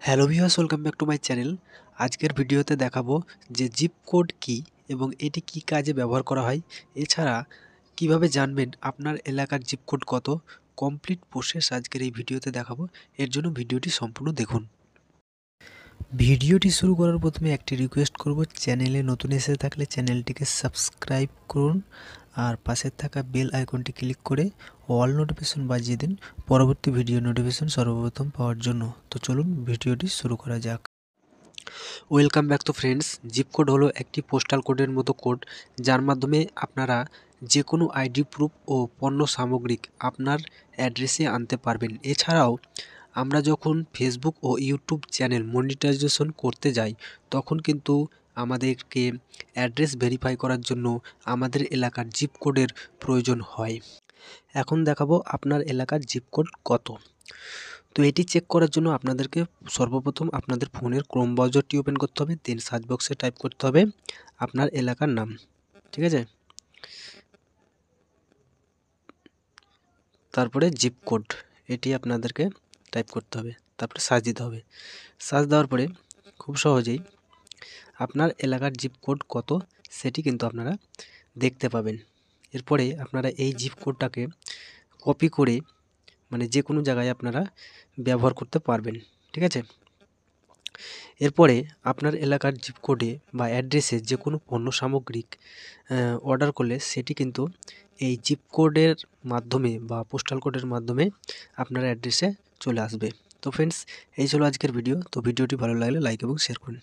Hello viewers, welcome back to my channel. আজকের ভিডিওতে দেখাবো যে জিপ কোড কী এবং এটি কী কাজে ব্যবহার করা হয়, এছাড়া কিভাবে জানবেন আপনার এলাকার জিপ কোড কত। কমপ্লিট প্রসেস আজকের এই ভিডিওতে দেখাবো, এর জন্য ভিডিওটি সম্পূর্ণ দেখুন। ভিডিওটি শুরু করার প্রথমে একটি রিকোয়েস্ট করব, চ্যানেলে নতুন এসে থাকলে চ্যানেলটিকে সাবস্ক্রাইব করুন আর পাশের থাকা বেল আইকনটি ক্লিক করে অল নোটিফিকেশন বাজিয়ে দিন পরবর্তী ভিডিও নোটিফিকেশন সর্বপ্রথম পাওয়ার জন্য। তো চলুন ভিডিওটি শুরু করা যাক। Welcome back to friends. Zip code হলো একটি পোস্টাল কোডের মতো কোড, যার মাধ্যমে আপনারা যে কোনো আইডি প্রুফ ও পণ্য সামগ্রিক আপনার অ্যাড্রেসে আনতে পারবেন। এছাড়াও আমরা যখন ফেসবুক ও ইউটিউব চ্যানেল মনিটাইজেশন করতে যাই, তখন কিন্তু আমাদেরকে অ্যাড্রেস ভেরিফাই করার জন্য আমাদের এলাকার জিপ কোডের প্রয়োজন হয়। এখন দেখাবো আপনার এলাকার জিপ কোড কত। তো এটি চেক করার জন্য আপনাদেরকে সর্বপ্রথম আপনাদের ফোনের ক্রোম ব্রাউজারটি ওপেন করতে হবে, দেন সার্চ বক্সে টাইপ করতে হবে আপনার এলাকার নাম, ঠিক আছে। তারপরে জিপ কোড এটি আপনাদেরকে টাইপ করতে হবে, তারপরে সার্চ দিতে হবে। সার্চ দেওয়ার পরে খুব সহজেই আপনার এলাকার জিপ কোড কত সেটি কিন্তু আপনারা দেখতে পাবেন। এরপরে আপনারা এই জিপ কোডটাকে কপি করে মানে যে কোনো জায়গায় আপনারা ব্যবহার করতে পারবেন, ঠিক আছে। এরপরে আপনার এলাকার জিপ কোডে বা অ্যাড্রেসে যে কোনো পণ্য সামগ্রিক অর্ডার করলে সেটি কিন্তু এই জিপ কোডের মাধ্যমে বা পোস্টাল কোডের মাধ্যমে আপনার অ্যাড্রেসে চলে আসবে। তো ফ্রেন্ডস, এই ছিল আজকের ভিডিও। তো ভিডিওটি ভালো লাগলে লাইক এবং শেয়ার করুন।